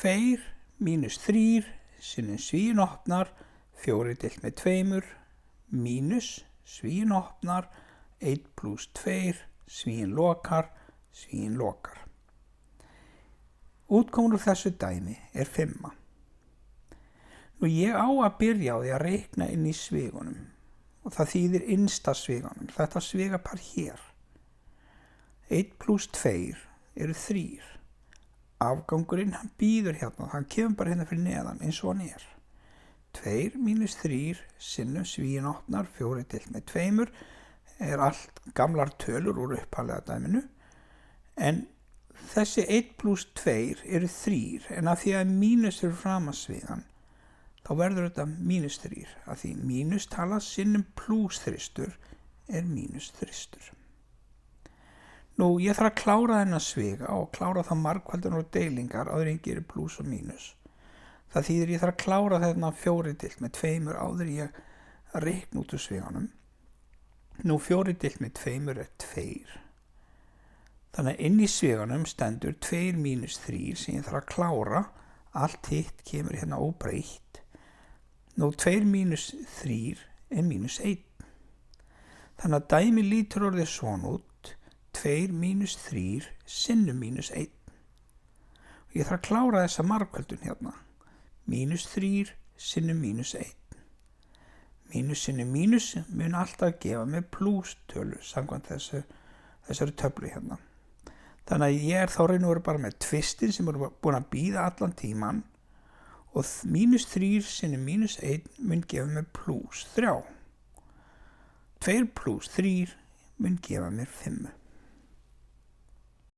2 mínus 3 sinnum svíinn opnar, 4 deilt með 2 mínus svíinn opnar, 1 pluss 2 svíinn lokar, svíinn lokar. Útkoman úr þessu dæmi er 5. Nú ég á að byrja á því að reikna inn í svigunum og það þýðir innsta sviganum, þetta svigapar hér. 1 pluss 2 eru 3. Afgangurinn, hann býður hérna, hann kemur bara hérna fyrir neðan eins og hann er. 2 mínus 3 sinnum svíinn opnar, 4 deilt með 2 er allt gamlar tölur úr upphaflega dæminu, en þessi 1 pluss 2 eru 3, en af því að mínus eru framan svigan, þá verður þetta mínus 3, af því mínus tala sinnum pluss þristur er mínus þristur. Nú, ég þarf að klára þennan sviga og klára það margfaldunar og deilingar áður en ég gerir pluss og mínus. Það þýðir ég þarf að klára þarna 4 deilt með 2 áður en ég reikna út úr sviganum. Nú, 4 deilt með 2 er 2. Þannig að inn í sviganum stendur 2 mínus 3 sem ég þarf að klára. Allt hitt kemur hérna óbreytt. Nú, 2 mínus 3 er mínus 1. Þannig að dæmi lítur orðið svona út. 2 mínus 3 sinnum mínus 1. Og ég þarf að klára þessa margföldun hérna. Mínus 3 sinnum mínus 1. Mínus sinnum mínus mun alltaf gefa mig pluss tölu samkvæmt þessari töflu hérna. Þannig að ég er þá raun og veru bara með tvistin sem eru búin að bíða allan tíman og mínus 3 sinnum mínus 1 mun gefa mig pluss 3. 2 pluss 3 mun gefa mér 5.